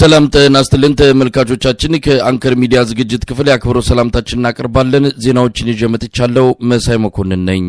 ሰላም ጤና ይስጥልን ተመልካቾቻችን ከአንከር ሚዲያ ዝግጅት ክፍል ያክብሮ ሰላምታችንን እናቀርባለን። ዜናዎችን ይዤ መጥቻለሁ። መሳይ መኮንን ነኝ።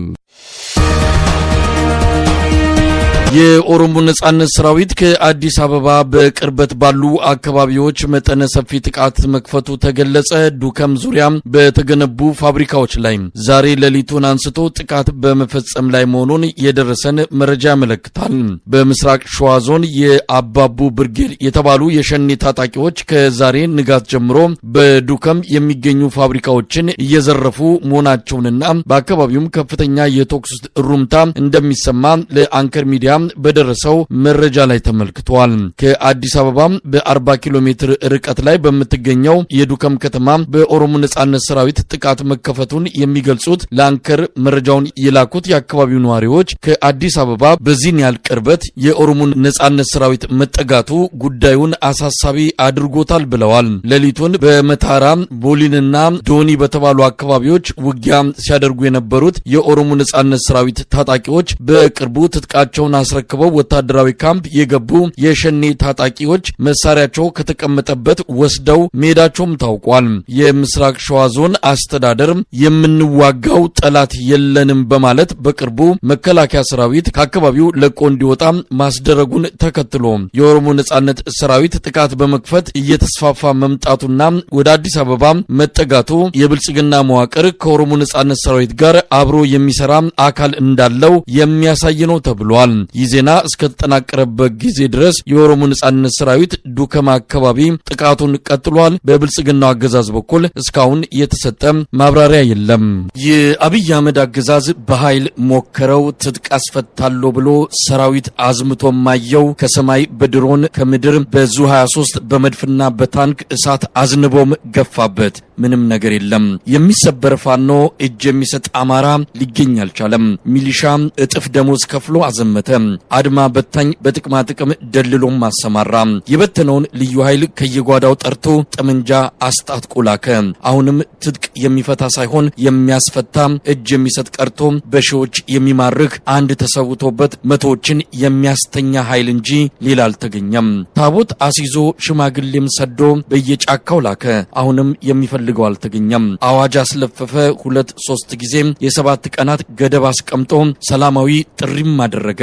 የኦሮሞ ነጻነት ሰራዊት ከአዲስ አበባ በቅርበት ባሉ አካባቢዎች መጠነ ሰፊ ጥቃት መክፈቱ ተገለጸ። ዱከም ዙሪያ በተገነቡ ፋብሪካዎች ላይ ዛሬ ሌሊቱን አንስቶ ጥቃት በመፈጸም ላይ መሆኑን የደረሰን መረጃ ያመለክታል። በምስራቅ ሸዋ ዞን የአባቡ ብርጌድ የተባሉ የሸኔ ታጣቂዎች ከዛሬ ንጋት ጀምሮ በዱከም የሚገኙ ፋብሪካዎችን እየዘረፉ መሆናቸውንና በአካባቢውም ከፍተኛ የተኩስ ሩምታ እንደሚሰማ ለአንከር ሚዲያ በደረሰው መረጃ ላይ ተመልክቷል። ከአዲስ አበባ በ40 ኪሎ ሜትር ርቀት ላይ በምትገኘው የዱከም ከተማ በኦሮሞ ነጻነት ሰራዊት ጥቃት መከፈቱን የሚገልጹት ለአንከር መረጃውን የላኩት የአካባቢው ነዋሪዎች ከአዲስ አበባ በዚህን ያህል ቅርበት የኦሮሞ ነጻነት ሰራዊት መጠጋቱ ጉዳዩን አሳሳቢ አድርጎታል ብለዋል። ሌሊቱን በመታራ ቦሊንና ዶኒ በተባሉ አካባቢዎች ውጊያ ሲያደርጉ የነበሩት የኦሮሞ ነጻነት ሰራዊት ታጣቂዎች በቅርቡ ትጥቃቸውን አስረክበው ወታደራዊ ካምፕ የገቡ የሸኔ ታጣቂዎች መሳሪያቸው ከተቀመጠበት ወስደው መሄዳቸውም ታውቋል። የምስራቅ ሸዋ ዞን አስተዳደር የምንዋጋው ጠላት የለንም በማለት በቅርቡ መከላከያ ሰራዊት ከአካባቢው ለቆ እንዲወጣ ማስደረጉን ተከትሎ የኦሮሞ ነጻነት ሰራዊት ጥቃት በመክፈት እየተስፋፋ መምጣቱና ወደ አዲስ አበባ መጠጋቱ የብልጽግና መዋቅር ከኦሮሞ ነጻነት ሰራዊት ጋር አብሮ የሚሰራ አካል እንዳለው የሚያሳይ ነው ተብሏል። ይህ ዜና እስከተጠናቀረበት ጊዜ ድረስ የኦሮሞ ነጻነት ሰራዊት ዱከም አካባቢ ጥቃቱን ቀጥሏል። በብልጽግናው አገዛዝ በኩል እስካሁን የተሰጠ ማብራሪያ የለም። የአብይ አህመድ አገዛዝ በኃይል ሞከረው ትጥቅ አስፈታለሁ ብሎ ሰራዊት አዝምቶ ማየው ከሰማይ በድሮን ከምድር በዙ 23 በመድፍና በታንክ እሳት አዝንቦም ገፋበት። ምንም ነገር የለም። የሚሰበር ፋኖ እጅ የሚሰጥ አማራ ሊገኝ አልቻለም። ሚሊሻ እጥፍ ደሞዝ ከፍሎ አዘመተ። አድማ በታኝ በጥቅማ ጥቅም ደልሎም ማሰማራ። የበተነውን ልዩ ኃይል ከየጓዳው ጠርቶ ጠመንጃ አስጣጥቆ ላከ። አሁንም ትጥቅ የሚፈታ ሳይሆን የሚያስፈታ እጅ የሚሰጥ ቀርቶ በሺዎች የሚማርክ አንድ ተሰውቶበት መቶዎችን የሚያስተኛ ኃይል እንጂ ሌላ አልተገኘም። ታቦት አሲዞ ሽማግሌም ሰዶ በየጫካው ላከ። አሁንም የሚፈልገው አልተገኘም። አዋጅ አስለፈፈ 2-3 ጊዜ የ7 ቀናት ገደብ አስቀምጦ ሰላማዊ ጥሪም አደረገ።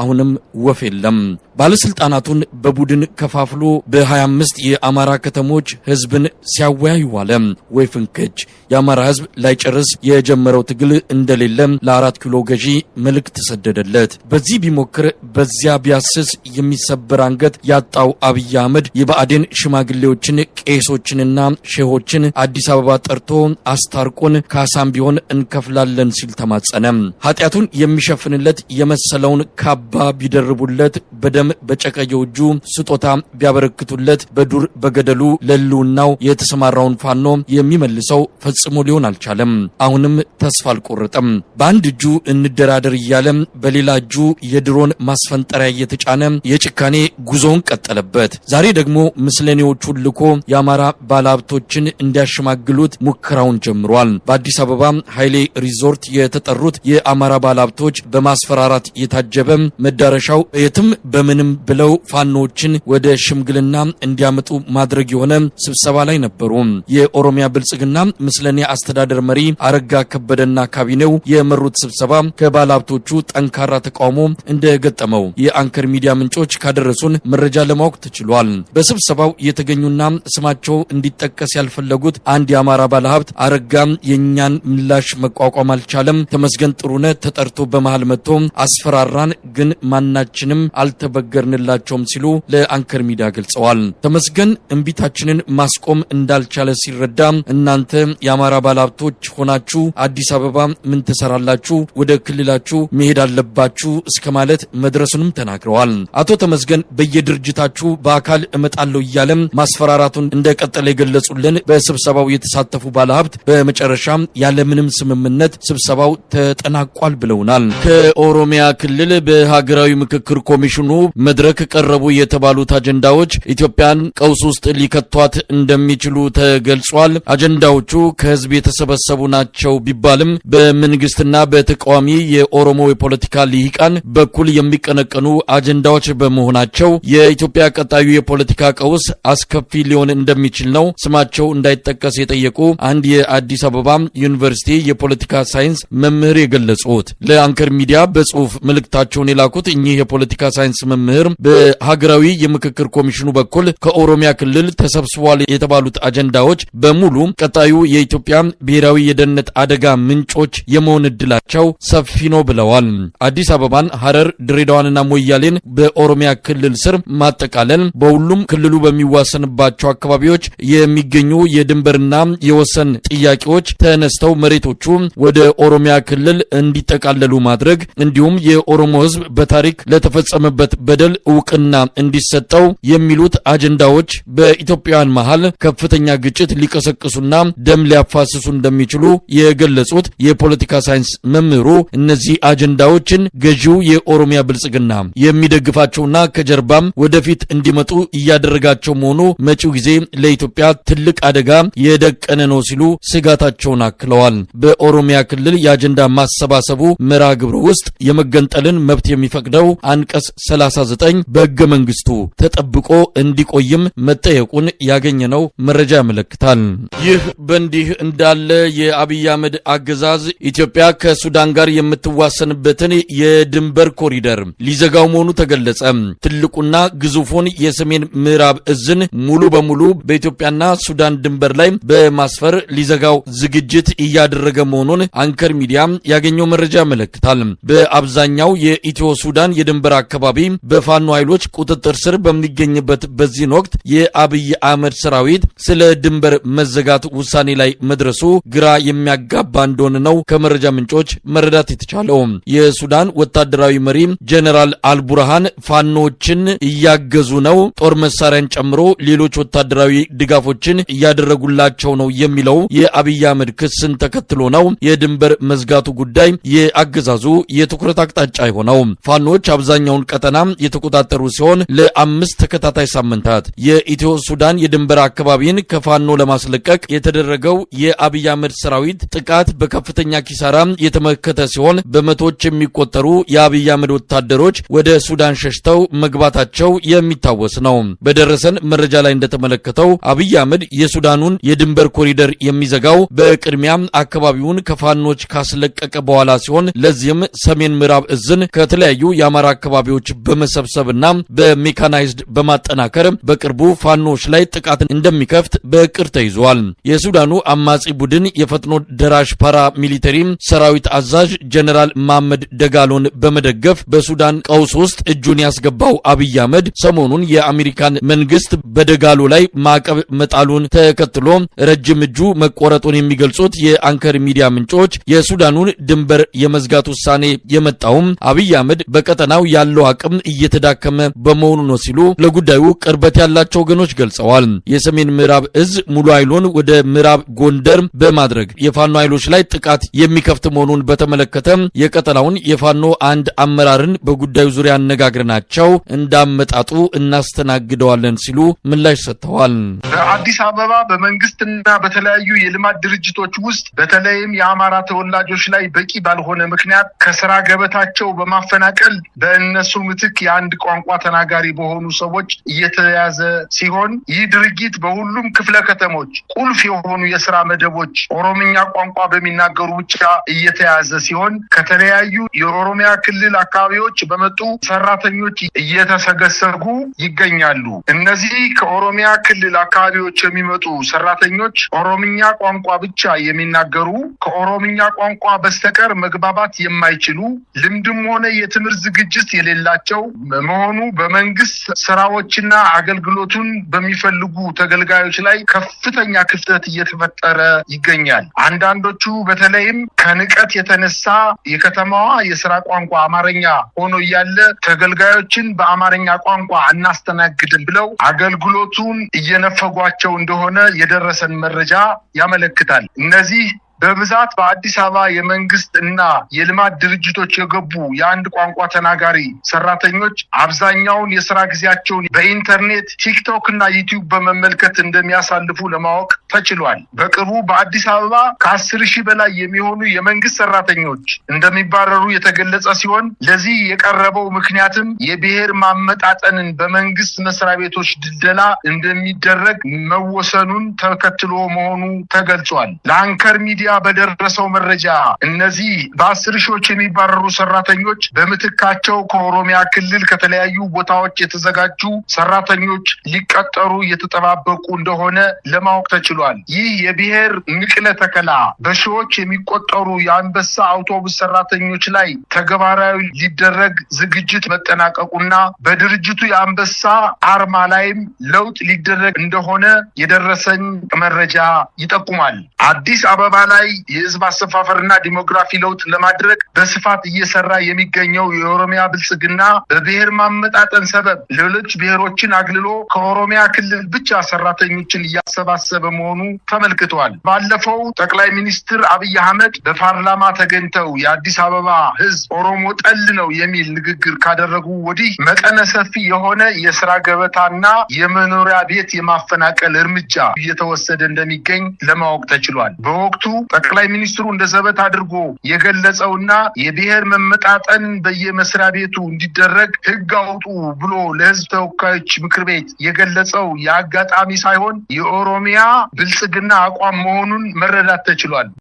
አሁንም ወፍ የለም። ባለስልጣናቱን በቡድን ከፋፍሎ በ25 የአማራ ከተሞች ህዝብን ሲያወያዩ ዋለ። ወይ ፍንክች! የአማራ ህዝብ ላይጨርስ የጀመረው ትግል እንደሌለ ለ4 ኪሎ ገዢ መልእክት ተሰደደለት። በዚህ ቢሞክር በዚያ ቢያስስ የሚሰበር አንገት ያጣው አብይ አህመድ የብአዴን ሽማግሌዎችን ቄሶችንና ሼሆችን አዲስ አበባ ጠርቶ አስታርቆን ካሳም ቢሆን እንከፍላለን ሲል ተማጸነ። ኃጢአቱን የሚሸፍንለት የመሰለውን ካባ ቢደርቡለት በደም በጨቀየው እጁ ስጦታ ቢያበረክቱለት በዱር በገደሉ ለሉናው የተሰማራውን ፋኖ የሚመልሰው ፈጽሞ ሊሆን አልቻለም። አሁንም ተስፋ አልቆረጠም። በአንድ እጁ እንደራደር እያለ በሌላ እጁ የድሮን ማስፈንጠሪያ እየተጫነ የጭካኔ ጉዞውን ቀጠለበት። ዛሬ ደግሞ ምስለኔዎቹን ልኮ የአማራ ባለሀብቶችን እንዲያሸማግሉት ሙከራውን ጀምሯል። በአዲስ አበባ ኃይሌ ሪዞርት የተጠሩት የአማራ ባለሀብቶች በማስፈራራት የታጀበ መዳረሻው የትም በምንም ብለው ፋኖችን ወደ ሽምግልና እንዲያመጡ ማድረግ የሆነ ስብሰባ ላይ ነበሩ። የኦሮሚያ ብልጽግና ምስለኔ አስተዳደር መሪ አረጋ ከበደና ካቢኔው የመሩት ስብሰባ ከባለሀብቶቹ ጠንካራ ተቃውሞ እንደገጠመው የአንከር ሚዲያ ምንጮች ካደረሱን መረጃ ለማወቅ ተችሏል። በስብሰባው የተገኙና ስማቸው እንዲጠቀስ ያልፈለጉት አንድ የአማራ ባለሀብት አረጋ የኛን ምላሽ መቋቋም አልቻለም፣ ተመስገን ጥሩነህ ተጠርቶ በመሃል መጥቶ አስፈራራን፣ ግን ማናችንም አልተበገርንላቸውም ሲሉ ለአንከር ሚዲያ ገልጸዋል። ተመስገን እንቢታችንን ማስቆም እንዳልቻለ ሲረዳ እናንተ የአማራ ባለሀብቶች ሆናችሁ አዲስ አበባ ምን ትሰራላችሁ? ወደ ክልላችሁ መሄድ አለባችሁ እስከ ማለት መድረሱንም ተናግረዋል። አቶ ተመስገን በየድርጅታችሁ በአካል እመጣለሁ እያለም ማስፈራራቱን እንደቀጠለ የገለጹልን በስብሰባው የተሳተፉ ባለሀብት በመጨረሻም ያለምንም ስምምነት ስብሰባው ተጠናቋል ብለውናል። ከኦሮሚያ ክልል በሀገራዊ ምክክር ኮሚሽኑ መድረክ ቀረቡ የተባሉት አጀንዳዎች ኢትዮጵያን ቀውስ ውስጥ ሊከቷት እንደሚችሉ ተገልጿል። አጀንዳዎቹ ከህዝብ የተሰበሰቡ ናቸው ቢባልም በመንግስትና በተቃዋሚ የኦሮሞ የፖለቲካ ልሂቃን በኩል የሚቀነቀኑ አጀንዳዎች በመሆናቸው የኢትዮጵያ ቀጣዩ የፖለቲካ ቀውስ አስከፊ ሊሆን እንደሚችል ነው ስማቸው እንዳይጠቀስ የጠየቁ አንድ የአዲስ አበባ ዩኒቨርሲቲ የፖለቲካ ሳይንስ መምህር የገለጹት። ለአንከር ሚዲያ በጽሁፍ መልእክታቸውን የላኩት እኚህ የፖለቲካ ሳይንስ መምህር በሀገራዊ የምክክር ኮሚሽኑ በኩል ከኦሮሚያ ክልል ተሰብስቧል የተባሉት አጀንዳዎች በሙሉ ቀጣዩ የኢትዮጵያ ብሔራዊ የደህንነት አደጋ ምንጮች የመሆን እድላቸው ሰፊ ነው ብለዋል። አዲስ አበባን፣ ሐረር፣ ድሬዳዋንና ሞያሌን በኦሮሚያ ክልል ስር ማጠቃለል፣ በሁሉም ክልሉ በሚዋሰንባቸው አካባቢዎች የሚገኙ የድንበርና የወሰን ጥያቄዎች ተነስተው መሬቶቹ ወደ ኦሮሚያ ክልል እንዲጠቃለሉ ማድረግ እንዲሁም የኦሮሞ ሕዝብ በታሪክ ለተፈጸመበት በደል እውቅና እንዲሰጠው የሚሉት አጀንዳዎች በኢትዮጵያውያን መሃል ከፍተኛ ግጭት ሊቀሰቅሱና ደም ሊያፋስሱ እንደሚችሉ የገለጹት የፖለቲካ ሳይንስ መምህሩ እነዚህ አጀንዳዎችን ገዢው የኦሮሚያ ብልጽግና የሚደግፋቸውና ከጀርባም ወደፊት እንዲመጡ እያደረጋቸው መሆኑ መጪው ጊዜ ለኢትዮጵያ ትልቅ አደጋ የደቀነ ነው ሲሉ ስጋታቸውን አክለዋል። በኦሮሚያ ክልል የአጀንዳ ማሰባሰቡ መርሃ ግብር ውስጥ የመገንጠልን መብት የሚፈቅደው አንቀጽ 39 በሕገ መንግስቱ ተጠብቆ እንዲቆይም መጠየቁን ያገኘነው መረጃ ያመለክታል። ይህ በእንዲህ እንዳለ የአብይ አህመድ አገዛዝ ኢትዮጵያ ከሱዳን ጋር የምትዋሰንበትን የድንበር ኮሪደር ሊዘጋው መሆኑ ተገለጸ። ትልቁና ግዙፉን የሰሜን ምዕራብ እዝን ሙሉ በሙሉ በኢትዮጵያና ሱዳን ድንበር ላይ በማስፈር ሊዘጋው ዝግጅት እያደረገ መሆኑን አንከር ሚዲያ ያገኘው መረጃ ያመለክታል። በአብዛኛው የኢትዮ ሱዳን የድንበር አካባቢ በፋኖ ኃይሎች ቁጥጥር ስር በሚገኝበት በዚህን ወቅት የአብይ አህመድ ሰራዊት ስለ ድንበር መዘጋት ውሳኔ ላይ መድረሱ ግራ የሚያጋባ እንደሆነ ነው ከመረጃ ምንጮች መረዳት የተቻለው። የሱዳን ወታደራዊ መሪ ጀነራል አልቡርሃን ፋኖችን እያገዙ ነው፣ ጦር መሳሪያን ጨምሮ ሌሎች ወታደራዊ ድጋፎችን እያደረጉላቸው ነው የሚለው የአብይ አህመድ ክስን ተከትሎ ነው የድንበር መዝጋቱ ጉዳይ የአገዛዙ የትኩረት አቅጣጫ የሆነው። ፋኖች አብዛኛውን ቀጠና የተቆጣጠሩ ሲሆን ለ5 ተከታታይ ሳምንታት የኢትዮ ሱዳን የድንበር አካባቢን ከፋኖ ለማስለቀቅ የተደረገው የአብይ አህመድ ሰራዊት ጥቃት በከፍተኛ ኪሳራ የተመከተ ሲሆን በመቶዎች የሚቆጠሩ የአብይ አህመድ ወታደሮች ወደ ሱዳን ሸሽተው መግባታቸው የሚታወስ ነው። በደረሰን መረጃ ላይ እንደተመለከተው አብይ አህመድ የሱዳኑን የድንበር ኮሪደር የሚዘጋው በቅድሚያ አካባቢውን ከፋኖች ካስለቀቀ በኋላ ሲሆን ለዚህም ሰሜን ምዕራብ እዝን ከተለያዩ የአማራ አካባቢዎች በመሰብሰብና በሜካናይዝድ በማጠናከር በቅርቡ ፋኖች ላይ ጥቃት እንደሚከፍት በእቅድ ተይዟል። የሱዳኑ አማጺ ቡድን የፈጥኖ ደራሽ ፓራ ሚሊተሪ ሰራዊት አዛዥ ጀነራል መሐመድ ደጋሎን በመደገፍ በሱዳን ቀውስ ውስጥ እጁን ያስገባው አብይ አህመድ ሰሞኑን የአሜሪካን መንግስት በደጋሎ ላይ ማዕቀብ መጣሉን ተከትሎ ረጅም እጁ መቆረጡን የሚገልጹት የአንከር ሚዲያ ምንጮች የሱዳኑን ድንበር የመዝጋት ውሳኔ የመጣውም አብይ አህመድ በቀጠናው ያለው አቅም እየተዳከመ በመሆኑ ነው ሲሉ ለጉዳዩ ቅርበት ያላቸው ወገኖች ገልጸዋል። የሰሜን ምዕራብ እዝ ሙሉ ኃይሉን ወደ ምዕራብ ጎንደር በማድረግ የፋኖ ኃይሎች ላይ ጥቃት የሚከፍት መሆኑን በተመለከተ የቀጠናውን የፋኖ አንድ አመራርን በጉዳዩ ዙሪያ አነጋግረናቸው እንዳመጣጡ እናስተናግደዋለን ሲሉ ምላሽ ሰጥተዋል። በአዲስ አበባ በመንግስትና በተለያዩ የልማት ድርጅቶች ውስጥ በተለይም የአማራ ተወላጆች ላይ በቂ ባልሆነ ምክንያት ከስራ ገበታቸው በማፈናቀል በእነሱ ምትክ የአንድ ቋንቋ ተናጋሪ በሆኑ ሰዎች እየተያዘ ሲሆን ይህ ድርጊት በሁሉም ክፍለ ከተሞች ቁልፍ የሆኑ የስራ መደቦች ኦሮምኛ ቋንቋ በሚናገሩ ብቻ እየተያዘ ሲሆን ከተለያዩ የኦሮሚያ ክልል አካባቢዎች በመጡ ሰራተኞች እየተሰገሰጉ ይገኛሉ። እነዚህ ከኦሮሚያ ክልል አካባቢዎች የሚመጡ ሰራተኞች ኦሮምኛ ቋንቋ ብቻ የሚናገሩ፣ ከኦሮምኛ ቋንቋ በስተቀር መግባባት የማይችሉ፣ ልምድም ሆነ የትምህርት ዝግጅት የሌላቸው መሆኑ በመንግስት ስራዎችና አገልግሎቱን በሚፈልጉ ተገልጋዮች ላይ ከፍተኛ ክፍተት እየተፈጠረ ይገኛል። አንዳንዶቹ በተለይም ከንቀት የተነሳ የከተማዋ የስራ ቋንቋ አማርኛ ሆኖ እያለ ተገልጋዮችን በአማርኛ ቋንቋ አናስተናግድም ብለው አገልግሎቱን እየነፈጓቸው እንደሆነ የደረሰን መረጃ ያመለክታል። እነዚህ በብዛት በአዲስ አበባ የመንግስት እና የልማት ድርጅቶች የገቡ የአንድ ቋንቋ ተናጋሪ ሰራተኞች አብዛኛውን የስራ ጊዜያቸውን በኢንተርኔት፣ ቲክቶክ እና ዩቲዩብ በመመልከት እንደሚያሳልፉ ለማወቅ ተችሏል። በቅርቡ በአዲስ አበባ ከ10,000 በላይ የሚሆኑ የመንግስት ሰራተኞች እንደሚባረሩ የተገለጸ ሲሆን ለዚህ የቀረበው ምክንያትም የብሔር ማመጣጠንን በመንግስት መስሪያ ቤቶች ድልደላ እንደሚደረግ መወሰኑን ተከትሎ መሆኑ ተገልጿል። ለአንከር ሚዲያ በደረሰው መረጃ እነዚህ በ10 ሺዎች የሚባረሩ ሰራተኞች በምትካቸው ከኦሮሚያ ክልል ከተለያዩ ቦታዎች የተዘጋጁ ሰራተኞች ሊቀጠሩ እየተጠባበቁ እንደሆነ ለማወቅ ተችሏል። ይህ የብሔር ንቅለ ተከላ በሺዎች የሚቆጠሩ የአንበሳ አውቶቡስ ሰራተኞች ላይ ተግባራዊ ሊደረግ ዝግጅት መጠናቀቁና በድርጅቱ የአንበሳ አርማ ላይም ለውጥ ሊደረግ እንደሆነ የደረሰኝ መረጃ ይጠቁማል። አዲስ አበባ ላይ የህዝብ አሰፋፈርና ዲሞግራፊ ለውጥ ለማድረግ በስፋት እየሰራ የሚገኘው የኦሮሚያ ብልጽግና በብሔር ማመጣጠን ሰበብ ሌሎች ብሔሮችን አግልሎ ከኦሮሚያ ክልል ብቻ ሰራተኞችን እያሰባሰበ መሆኑ ተመልክቷል። ባለፈው ጠቅላይ ሚኒስትር አብይ አህመድ በፓርላማ ተገኝተው የአዲስ አበባ ህዝብ ኦሮሞ ጠል ነው የሚል ንግግር ካደረጉ ወዲህ መጠነ ሰፊ የሆነ የስራ ገበታና የመኖሪያ ቤት የማፈናቀል እርምጃ እየተወሰደ እንደሚገኝ ለማወቅ ተችሏል። በወቅቱ ጠቅላይ ሚኒስትሩ እንደ ዘበት አድርጎ የገለጸውና የብሔር መመጣጠን በየመስሪያ ቤቱ እንዲደረግ ህግ አውጡ ብሎ ለህዝብ ተወካዮች ምክር ቤት የገለጸው የአጋጣሚ ሳይሆን የኦሮሚያ ብልጽግና አቋም መሆኑን መረዳት ተችሏል።